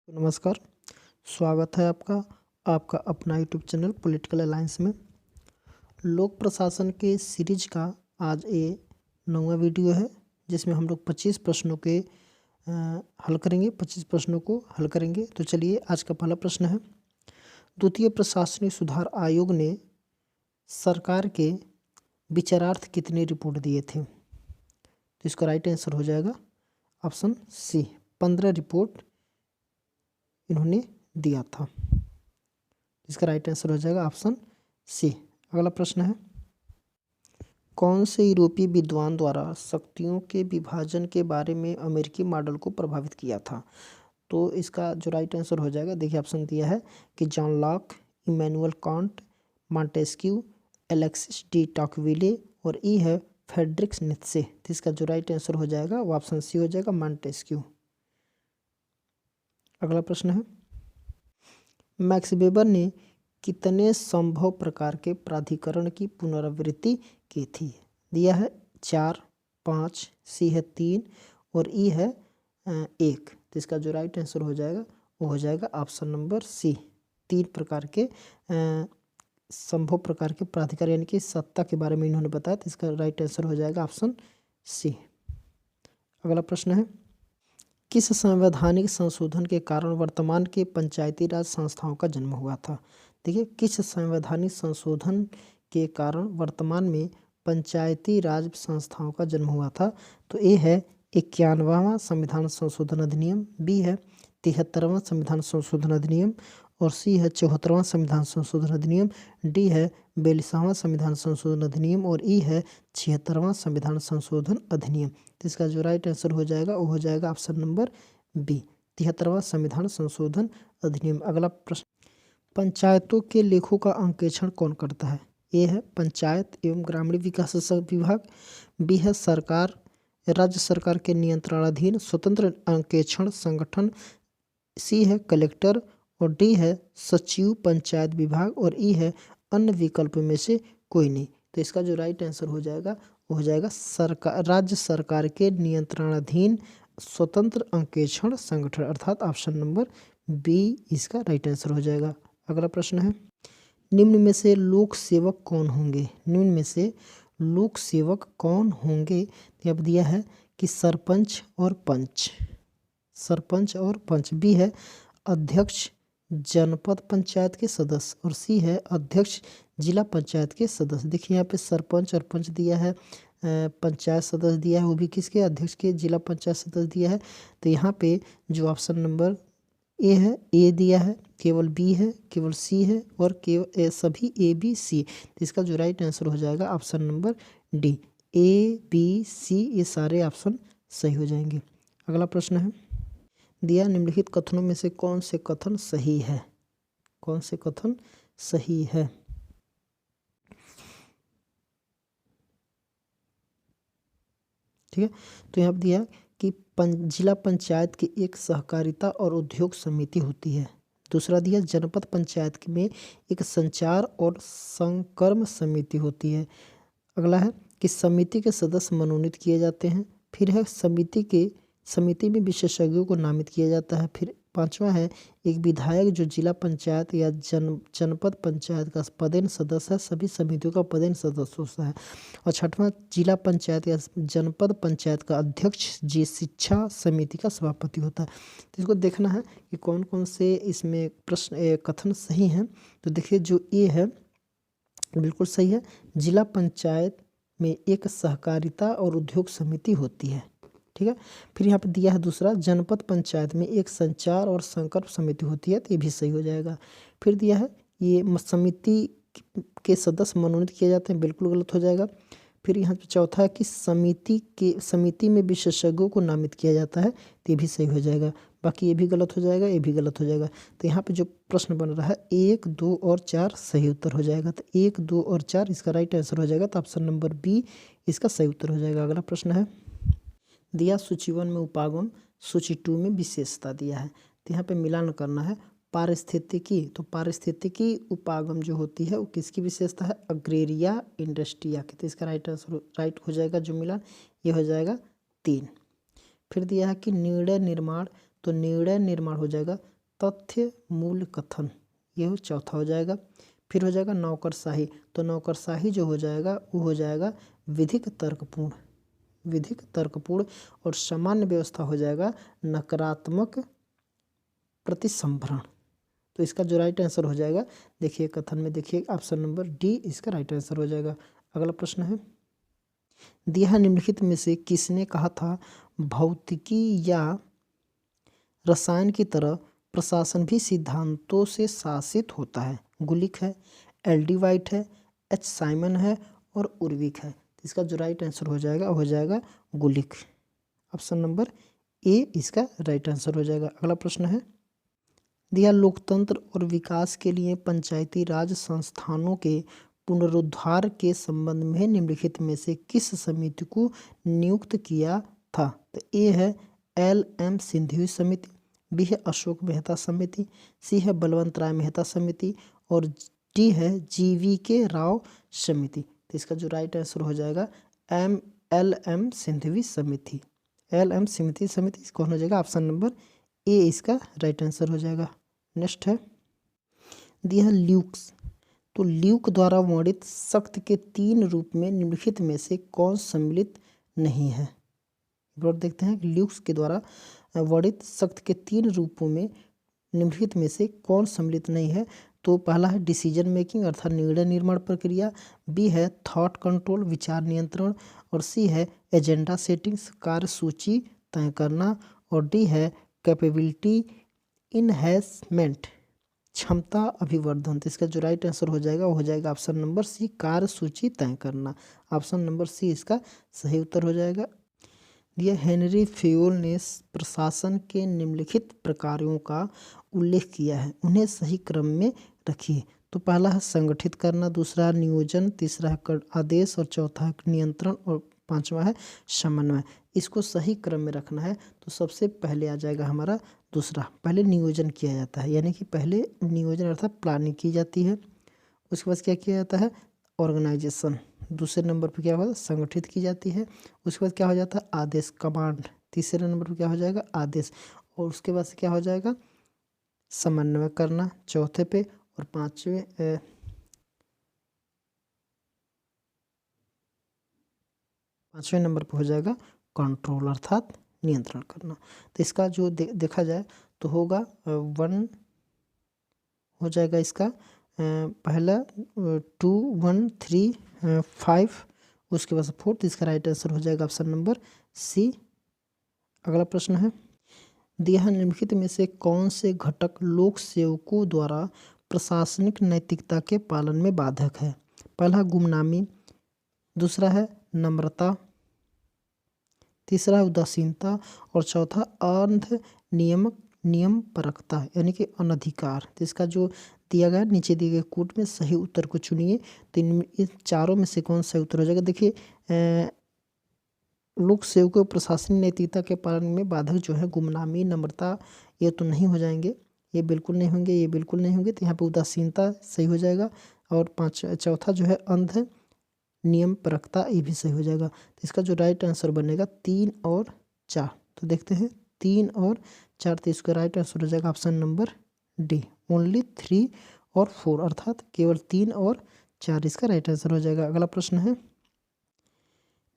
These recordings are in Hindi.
नमस्कार। स्वागत है आपका आपका अपना यूट्यूब चैनल पॉलिटिकल अलायंस में। लोक प्रशासन के सीरीज का आज ये 9वां वीडियो है, जिसमें हम लोग 25 प्रश्नों के हल करेंगे। 25 प्रश्नों को हल करेंगे। तो चलिए, आज का पहला प्रश्न है, द्वितीय प्रशासनिक सुधार आयोग ने सरकार के विचारार्थ कितने रिपोर्ट दिए थे? तो इसका राइट आंसर हो जाएगा ऑप्शन सी, 15 रिपोर्ट इन्होंने दिया था। इसका राइट आंसर हो जाएगा ऑप्शन सी। अगला प्रश्न है, कौन से यूरोपीय विद्वान द्वारा शक्तियों के विभाजन के बारे में अमेरिकी मॉडल को प्रभावित किया था? तो इसका जो राइट आंसर हो जाएगा, देखिए ऑप्शन दिया है कि John Locke, Immanuel Kant, Montesquieu, Alexis D टॉकविले और ई है फ्रेडरिक नीत्शे। तो इसका जो राइट आंसर हो जाएगा वो ऑप्शन सी हो जाएगा, मॉन्टेस्क्यू। अगला प्रश्न है, मैक्स वेबर ने कितने संभव प्रकार के प्राधिकरण की पुनरावृत्ति की थी? दिया है 4, 5, सी है 3 और ई है 1। तो इसका जो राइट आंसर हो जाएगा वो हो जाएगा ऑप्शन नंबर सी, 3 प्रकार के संभव प्रकार के प्राधिकार यानी कि सत्ता के बारे में इन्होंने बताया। तो इसका राइट आंसर हो जाएगा ऑप्शन सी। अगला प्रश्न है, किस संवैधानिक संशोधन के कारण वर्तमान के पंचायती राज संस्थाओं का जन्म हुआ था? देखिए, किस संवैधानिक संशोधन के कारण वर्तमान में पंचायती राज संस्थाओं का जन्म हुआ था? तो ए है 91वां संविधान संशोधन अधिनियम, बी है 73वां संविधान संशोधन अधिनियम और सी है 74वां संविधान संशोधन अधिनियम, डी है 42वां संविधान संशोधन अधिनियम और ई है 76वां संविधान संशोधन अधिनियम। तो इसका जो राइट आंसर हो जाएगा वो हो जाएगा ऑप्शन नंबर बी, 73वां संविधान संशोधन अधिनियम। अगला प्रश्न, पंचायतों के लेखों का अंकेक्षण कौन करता है? ए है पंचायत एवं ग्रामीण विकास विभाग, बी है सरकार राज्य सरकार के नियंत्रणाधीन स्वतंत्र अंकेक्षण संगठन, सी है कलेक्टर और डी है सचिव पंचायत विभाग और ई है अन्य विकल्प में से कोई नहीं। तो इसका जो राइट आंसर हो जाएगा वो हो जाएगा सरकार राज्य सरकार के नियंत्रणाधीन स्वतंत्र अंकेक्षण संगठन, अर्थात ऑप्शन नंबर बी इसका राइट आंसर हो जाएगा। अगला प्रश्न है, निम्न में से लोक सेवक कौन होंगे? निम्न में से लोक सेवक कौन होंगे? अब दिया है कि सरपंच और पंच, सरपंच और पंच, बी है अध्यक्ष जनपद पंचायत के सदस्य और सी है अध्यक्ष जिला पंचायत के सदस्य। देखिए यहाँ पे सरपंच और पंच दिया है, पंचायत सदस्य दिया है, वो भी किसके? अध्यक्ष के, जिला पंचायत सदस्य दिया है। तो यहाँ पे जो ऑप्शन नंबर ए है, ए दिया है, केवल बी है, केवल सी है और केवल सभी ए बी सी। तो इसका जो राइट आंसर हो जाएगा option number D, A B C, ये सारे ऑप्शन सही हो जाएंगे। अगला प्रश्न है, दिया निम्नलिखित कथनों में से कौन से कथन सही है? कौन से कथन सही है? ठीक है, तो यहाँ दिया कि जिला पंचायत की एक सहकारिता और उद्योग समिति होती है। दूसरा दिया जनपद पंचायत में एक संचार और संकर्म समिति होती है। अगला है कि समिति के सदस्य मनोनीत किए जाते हैं। फिर है समिति में विशेषज्ञों को नामित किया जाता है। फिर 5वां है एक विधायक जो जिला पंचायत या जनपद पंचायत का पदेन सदस्य है, सभी समितियों का पदेन सदस्य होता है। और 6वां जिला पंचायत या जनपद पंचायत का अध्यक्ष जी शिक्षा समिति का सभापति होता है। तो इसको देखना है कि कौन कौन से इसमें प्रश्न कथन सही हैं। तो देखिए, जो ए है बिल्कुल सही है, जिला पंचायत में एक सहकारिता और उद्योग समिति होती है। ठीक है, फिर यहाँ पे दिया है दूसरा, जनपद पंचायत में एक संचार और संकल्प समिति होती है, तो ये भी सही हो जाएगा। फिर दिया है ये समिति के सदस्य मनोनीत किए जाते हैं, बिल्कुल गलत हो जाएगा। फिर यहाँ पे चौथा है कि समिति में विशेषज्ञों को नामित किया जाता है, तो ये भी सही हो जाएगा। बाकी ये भी गलत हो जाएगा, ये भी गलत हो जाएगा। तो यहाँ पे जो प्रश्न बन रहा है 1, 2 और 4 सही उत्तर हो जाएगा। तो 1, 2 और 4 इसका राइट आंसर हो जाएगा। तो ऑप्शन नंबर बी इसका सही उत्तर हो जाएगा। अगला प्रश्न है, दिया सूची 1 में उपागम, सूची 2 में विशेषता दिया है। तो यहाँ पे मिलान करना है पारिस्थितिकी। तो पारिस्थितिकी उपागम जो होती है वो किसकी विशेषता है? अग्रेरिया इंडस्ट्रिया की। तो इसका राइट आंसर राइट हो जाएगा जो मिलान, ये हो जाएगा 3। फिर दिया है कि निर्णय निर्माण, तो निर्णय निर्माण हो जाएगा तथ्य मूल कथन, ये चौथा हो जाएगा। फिर हो जाएगा नौकरशाही, तो नौकरशाही जो हो जाएगा वो हो जाएगा विधिक तर्कपूर्ण, विधिक तर्कपूर्ण। और सामान्य व्यवस्था हो जाएगा नकारात्मक प्रतिसंभरण। तो इसका जो राइट आंसर हो जाएगा, देखिए कथन में देखिए ऑप्शन नंबर डी इसका राइट आंसर हो जाएगा। अगला प्रश्न है, दिया निम्नलिखित में से किसने कहा था भौतिकी या रसायन की तरह प्रशासन भी सिद्धांतों से शासित होता है? गुलिक है, एल.डी. वाइट है, एच. साइमन है और उर्विक है। तो इसका जो राइट आंसर हो जाएगा गुलिक। ऑप्शन नंबर ए इसका राइट आंसर हो जाएगा। अगला प्रश्न है, दिया लोकतंत्र और विकास के लिए पंचायती राज संस्थानों के पुनरुद्धार के संबंध में निम्नलिखित में से किस समिति को नियुक्त किया था? तो ए है एल.एम. सिंघवी समिति, बी है अशोक मेहता समिति, सी है बलवंत राय मेहता समिति और डी है जी.वी.के. राव समिति। तो इसका जो राइट आंसर हो जाएगा एल.एम. सिंघवी समिति, एल.एम. समिति कौन हो जाएगा? ऑप्शन नंबर ए इसका राइट आंसर हो जाएगा। नेक्स्ट है, दिया ल्यूक्स, तो ल्यूक द्वारा वर्णित शक्ति के 3 रूप में निम्नलिखित में से कौन सम्मिलित नहीं है? एक बार देखते हैं ल्यूक्स के द्वारा वर्णित शक्ति के 3 रूपों में निम्नलिखित में से कौन सम्मिलित नहीं है? तो पहला है डिसीजन मेकिंग अर्थात निर्णय निर्माण प्रक्रिया, बी है थॉट कंट्रोल विचार नियंत्रण और सी है एजेंडा सेटिंग्स कार्य सूची तय करना और डी है कैपेबिलिटी इनहेंसमेंट क्षमता अभिवर्धन। तो इसका जो राइट आंसर हो जाएगा वो हो जाएगा ऑप्शन नंबर सी कार्य सूची तय करना। ऑप्शन नंबर सी इसका सही उत्तर हो जाएगा। यह हेनरी फेयोल ने प्रशासन के निम्नलिखित प्रकारों का उल्लेख किया है, उन्हें सही क्रम में रखिए। तो पहला है संगठित करना, दूसरा है नियोजन, तीसरा है आदेश और चौथा है नियंत्रण और पांचवा है समन्वय। इसको सही क्रम में रखना है तो सबसे पहले आ जाएगा हमारा दूसरा, पहले नियोजन किया जाता है, यानी कि पहले नियोजन अर्थात प्लानिंग की जाती है। उसके बाद क्या किया जाता है? ऑर्गेनाइजेशन। दूसरे नंबर पर क्या होगा? संगठित की जाती है। उसके बाद क्या हो जाता है? आदेश कमांड। तीसरे नंबर पर क्या हो जाएगा? आदेश। और उसके बाद से क्या हो जाएगा? समन्वय करना चौथे पे और पांचवें नंबर पर हो जाएगा कंट्रोल अर्थात नियंत्रण करना। तो इसका जो देखा जाए तो होगा 1 हो जाएगा इसका पहला 2 1 3 5 उसके बाद 4। इसका राइट आंसर हो जाएगा ऑप्शन नंबर सी। अगला प्रश्न है, दिया निम्नलिखित में से कौन से घटक लोक सेवकों द्वारा प्रशासनिक नैतिकता के पालन में बाधक है? पहला गुमनामी, दूसरा है नम्रता, तीसरा है उदासीनता और चौथा अंध नियम परखता यानी कि अनधिकार। तो इसका जो दिया गया नीचे दिए गए कोड में सही उत्तर को चुनिए। तो इन चारों में से कौन सा उत्तर हो जाएगा? देखिए लोक सेवकों प्रशासनिक नैतिकता के पालन में बाधक जो है गुमनामी नम्रता ये तो नहीं हो जाएंगे, ये बिल्कुल नहीं होंगे, ये बिल्कुल नहीं होंगे। तो यहाँ पे उदासीनता सही हो जाएगा और चौथा जो है अंध नियम परखता ये भी सही हो जाएगा। तो इसका जो राइट आंसर बनेगा 3 और 4। तो देखते हैं 3 और 4। तो इसका राइट आंसर हो जाएगा ऑप्शन नंबर डी ओनली 3 और 4 अर्थात केवल 3 और 4 इसका राइट आंसर हो जाएगा। अगला प्रश्न है,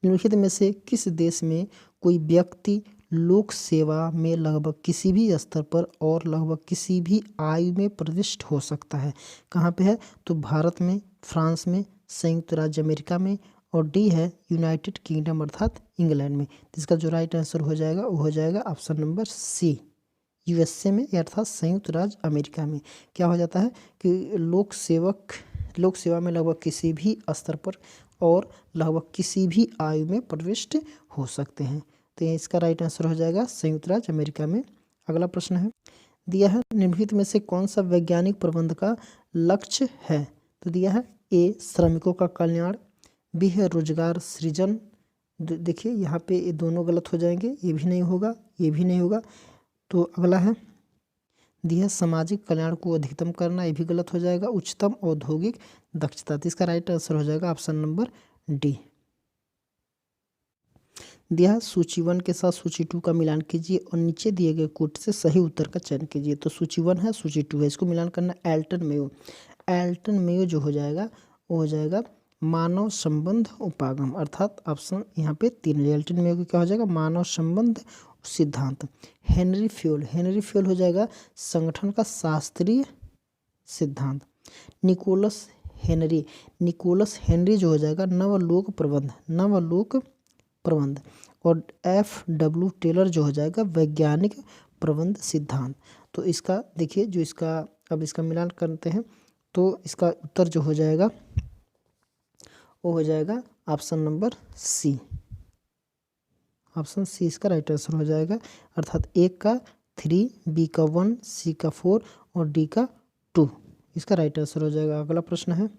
निम्नलिखित में से किस देश में कोई व्यक्ति लोक सेवा में लगभग किसी भी स्तर पर और लगभग किसी भी आयु में प्रविष्ट हो सकता है? कहाँ पे है? तो भारत में, फ्रांस में, संयुक्त राज्य अमेरिका में और डी है यूनाइटेड किंगडम अर्थात इंग्लैंड में। तो इसका जो राइट आंसर हो जाएगा वो हो जाएगा ऑप्शन नंबर सी यूएसए में अर्थात संयुक्त राज्य अमेरिका में। क्या हो जाता है कि लोक सेवा में लगभग किसी भी स्तर पर और लगभग किसी भी आयु में प्रविष्ट हो सकते हैं। तो इसका राइट आंसर हो जाएगा संयुक्त राज्य अमेरिका में। अगला प्रश्न है, दिया है निम्नलिखित में से कौन सा वैज्ञानिक प्रबंध का लक्ष्य है? तो दिया है ए श्रमिकों का कल्याण, बी है रोजगार सृजन। देखिए यहाँ पे ये दोनों गलत हो जाएंगे, ये भी नहीं होगा, ये भी नहीं होगा। तो अगला है दिया सामाजिक कल्याण को अधिकतम करना, ये भी गलत हो जाएगा। उच्चतम औद्योगिक दक्षता। तो इसका राइट आंसर हो जाएगा ऑप्शन नंबर डी। दिया है सूची 1 के साथ सूची 2 का मिलान कीजिए और नीचे दिए गए कोट से सही उत्तर का चयन कीजिए। तो सूची 1 है, सूची 2 है, इसको मिलान करना। एल्टन मेयो, एल्टन मेयो जो हो जाएगा वो हो जाएगा मानव संबंध उपागम, अर्थात ऑप्शन यहाँ पे 3 है। एल्टन मेयो का क्या हो जाएगा? मानव संबंध सिद्धांत। हेनरी फ्योल, हेनरी फ्योल हो जाएगा संगठन का शास्त्रीय सिद्धांत। निकोलस हेनरी, निकोलस हेनरी जो हो जाएगा नवलोक प्रबंध, नवलोक प्रबंध। और F.W. टेलर जो हो जाएगा वैज्ञानिक प्रबंध सिद्धांत। तो इसका देखिए जो इसका अब इसका मिलान करते हैं तो इसका उत्तर जो हो जाएगा वो हो जाएगा option number C, option C इसका राइट आंसर हो जाएगा। अर्थात ए का 3, बी का 1, सी का 4 और डी का 2 इसका राइट आंसर हो जाएगा। अगला प्रश्न है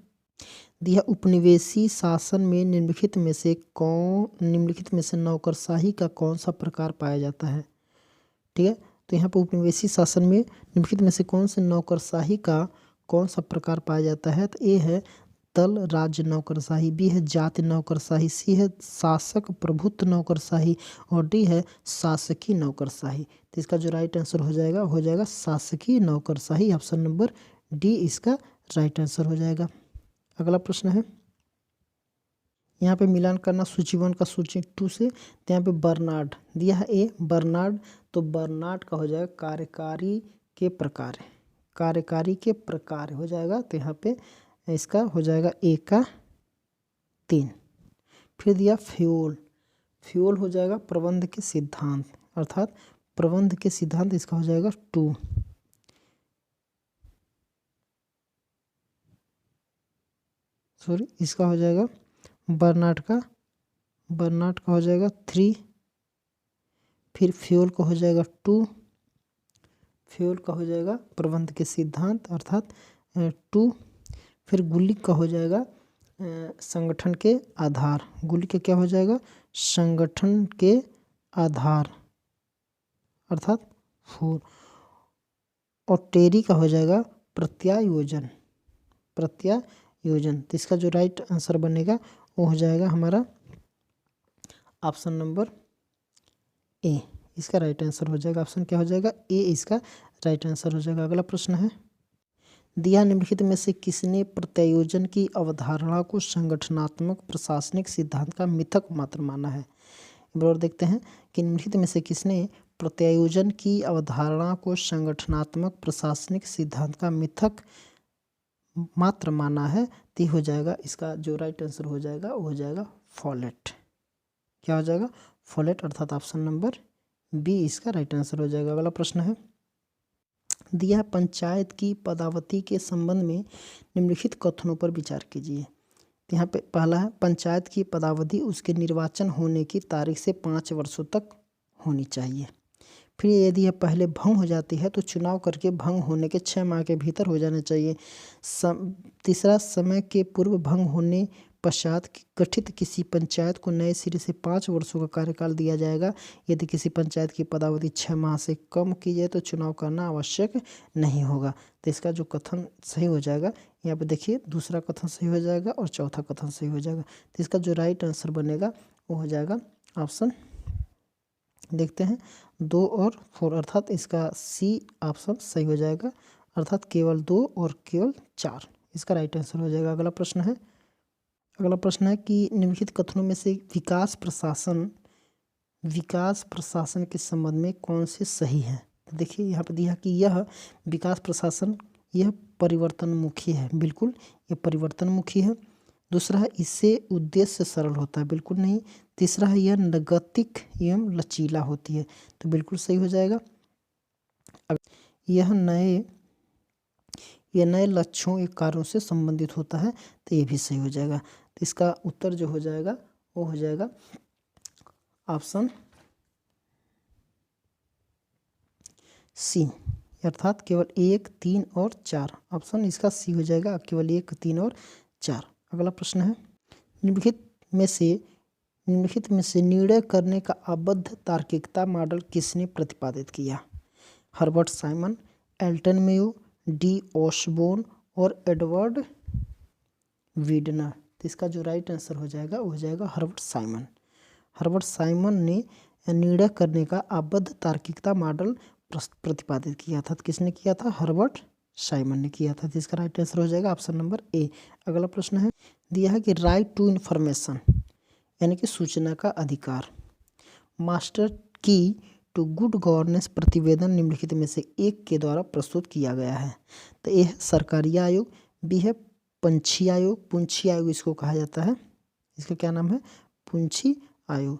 दिया उपनिवेशी शासन में निम्नलिखित में से नौकरशाही का कौन सा प्रकार पाया जाता है? ठीक है, तो यहाँ पर उपनिवेशी शासन में निम्नलिखित में से कौन से नौकरशाही का कौन सा प्रकार पाया जाता है? तो ए है दल राज्य नौकरशाही, बी है जाति नौकरशाही, सी है शासक प्रभुत्व नौकरशाही और डी है शासकीय नौकरशाही। तो इसका जो राइट आंसर हो जाएगा शासकीय नौकरशाही, ऑप्शन नंबर डी इसका राइट आंसर हो जाएगा। अगला प्रश्न है यहाँ पे मिलान करना सूची 1 का सूची 2 से। तो यहाँ पे बर्नार्ड दिया है ए बर्नार्ड, तो बर्नार्ड का हो जाएगा कार्यकारी के प्रकार, कार्यकारी के प्रकार हो जाएगा। तो यहाँ पे इसका हो जाएगा ए का 3। फिर दिया फ्योल, फ्योल हो जाएगा प्रबंध के सिद्धांत, अर्थात प्रबंध के सिद्धांत इसका हो जाएगा 2। सॉरी इसका हो जाएगा बर्नार्ड का हो जाएगा 3। फिर फ्योल का हो जाएगा 2, फ्योल का हो जाएगा प्रबंध के सिद्धांत अर्थात 2। फिर गुलिक का हो जाएगा संगठन के आधार, गुलिक का क्या हो जाएगा? संगठन के आधार अर्थात 4। और टेरी का हो जाएगा प्रत्यायोजन, प्रत्यायोजन। तो इसका जो राइट आंसर बनेगा वो हो जाएगा हमारा ऑप्शन नंबर ए, इसका राइट आंसर हो जाएगा। ऑप्शन क्या हो जाएगा? ए इसका राइट आंसर हो जाएगा। अगला प्रश्न है दिया निम्नलिखित में से किसने प्रत्यायोजन की अवधारणा को संगठनात्मक प्रशासनिक सिद्धांत का मिथक मात्र माना है? और देखते हैं कि निम्नलिखित में से किसने प्रत्यायोजन की अवधारणा को संगठनात्मक प्रशासनिक सिद्धांत का मिथक मात्र माना है। तो हो जाएगा इसका जो राइट आंसर हो जाएगा वो हो जाएगा फॉलेट। क्या हो जाएगा? फॉलेट, अर्थात ऑप्शन नंबर बी इसका राइट आंसर हो जाएगा। अगला प्रश्न है दिया पंचायत की पदावधि के संबंध में निम्नलिखित कथनों पर विचार कीजिए। तो यहाँ पे पहला है पंचायत की पदावधि उसके निर्वाचन होने की तारीख से 5 वर्षों तक होनी चाहिए। फिर यदि यह पहले भंग हो जाती है तो चुनाव करके भंग होने के 6 माह के भीतर हो जाना चाहिए। तीसरा समय के पूर्व भंग होने पश्चात गठित किसी पंचायत को नए सिरे से 5 वर्षों का कार्यकाल दिया जाएगा। यदि किसी पंचायत की पदावधि 6 माह से कम की जाए तो चुनाव करना आवश्यक नहीं होगा। तो इसका जो कथन सही हो जाएगा यहाँ पे देखिए, दूसरा कथन सही हो जाएगा और चौथा कथन सही हो जाएगा। तो इसका जो राइट आंसर बनेगा वो हो जाएगा ऑप्शन, देखते हैं 2 और 4, अर्थात इसका सी ऑप्शन सही हो जाएगा, अर्थात केवल 2 और केवल 4 इसका राइट आंसर हो जाएगा। अगला प्रश्न है कि निम्नलिखित कथनों में से विकास प्रशासन के संबंध में कौन से सही है? तो देखिए यहाँ पर दिया कि यह विकास प्रशासन यह परिवर्तनमुखी है, बिल्कुल ये परिवर्तनमुखी है। दूसरा है इससे उद्देश्य सरल होता है, बिल्कुल नहीं। तीसरा है यह नैतिक एवं लचीला होती है, तो बिल्कुल सही हो जाएगा। यह नए लक्ष्यों या कार्यों से संबंधित होता है, तो ये भी सही हो जाएगा। तो इसका उत्तर जो हो जाएगा वो हो जाएगा ऑप्शन सी, अर्थात केवल 1, 3 और 4, ऑप्शन इसका सी हो जाएगा, केवल 1, 3 और 4। अगला प्रश्न है निम्नलिखित में से निर्णय करने का अबद्ध तार्किकता मॉडल किसने प्रतिपादित किया? Herbert Simon, Elton Mayo, D Osborne और एडवर्ड वीडनर। तो इसका जो राइट आंसर हो जाएगा वो हो जाएगा हर्बर्ट साइमन। हर्बर्ट साइमन ने निर्णय करने का आबद्ध तार्किकता मॉडल प्रतिपादित किया था? तो किसने किया था? हर्बर्ट साइमन ने किया था। तो इसका राइट आंसर हो जाएगा ऑप्शन नंबर ए। अगला प्रश्न है, दिया है कि राइट टू इन्फॉर्मेशन यानी कि सूचना का अधिकार, मास्टर की टू गुड गवर्नेंस प्रतिवेदन निम्नलिखित में से एक के द्वारा प्रस्तुत किया गया है? तो ए है सरकारी आयोग, बी है पंछी आयोग, पुंछी आयोग इसको कहा जाता है, इसका क्या नाम है? पुंछी आयोग,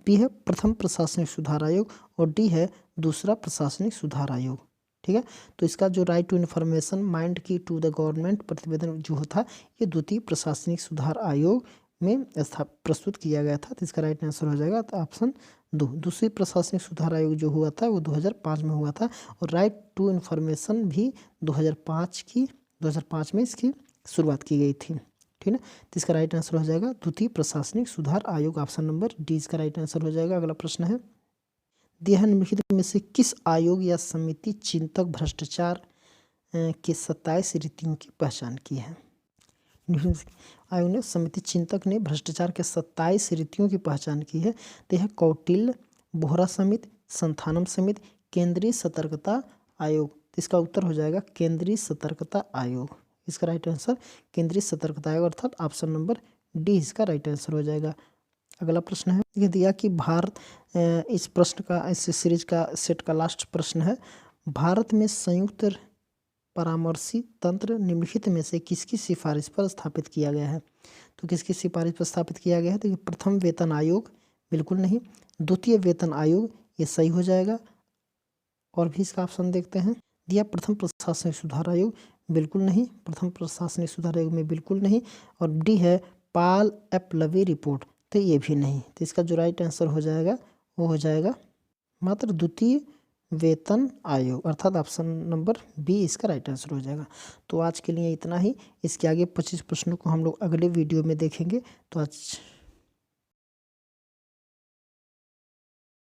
बी है प्रथम प्रशासनिक सुधार आयोग और डी है दूसरा प्रशासनिक सुधार आयोग। ठीक है, तो इसका जो राइट टू इन्फॉर्मेशन माइंड की टू द गवर्नमेंट प्रतिवेदन जो था ये द्वितीय प्रशासनिक सुधार आयोग में प्रस्तुत किया गया था। तो इसका राइट आंसर हो जाएगा तो ऑप्शन दो। दूसरी प्रशासनिक सुधार आयोग जो हुआ था वो 2005 में हुआ था और राइट टू इन्फॉर्मेशन भी 2005 में इसकी शुरुआत की गई थी। ठीक है, तो इसका राइट आंसर हो जाएगा द्वितीय प्रशासनिक सुधार आयोग, ऑप्शन नंबर डी इसका राइट आंसर हो जाएगा। अगला प्रश्न है, दिया है निम्नलिखित में से किस आयोग या समिति चिंतक भ्रष्टाचार के 27 रीतियों की पहचान की है? आयोग ने समिति चिंतक ने भ्रष्टाचार के 27 रीतियों की पहचान की है। तो यह कौटिल्य, बोहरा समिति, संथानम समिति, केंद्रीय सतर्कता आयोग। तो इसका उत्तर हो जाएगा केंद्रीय सतर्कता आयोग। इसका राइट आंसर केंद्रीय सतर्कता आयोग अर्थात ऑप्शन नंबर डी इसका राइट आंसर हो जाएगा। अगला प्रश्न है, यह दिया कि भारत, इस प्रश्न का, इस सीरीज का सेट का लास्ट प्रश्न है, भारत में संयुक्त परामर्शी तंत्र निम्नलिखित में से किसकी सिफारिश पर स्थापित किया गया है? तो किसकी सिफारिश पर स्थापित किया गया है? तो ये प्रथम वेतन आयोग, बिल्कुल नहीं। द्वितीय वेतन आयोग, ये सही हो जाएगा। और भी इसका ऑप्शन देखते हैं, दिया प्रथम प्रशासनिक सुधार आयोग, बिल्कुल नहीं, प्रथम प्रशासनिक सुधार आयोग में बिल्कुल नहीं। और डी है पाल एपलवी रिपोर्ट, तो ये भी नहीं। तो इसका जो राइट आंसर हो जाएगा वो हो जाएगा मात्र द्वितीय वेतन आयोग अर्थात ऑप्शन नंबर बी इसका राइट आंसर हो जाएगा। तो आज के लिए इतना ही, इसके आगे 25 प्रश्नों को हम लोग अगले वीडियो में देखेंगे। तो आज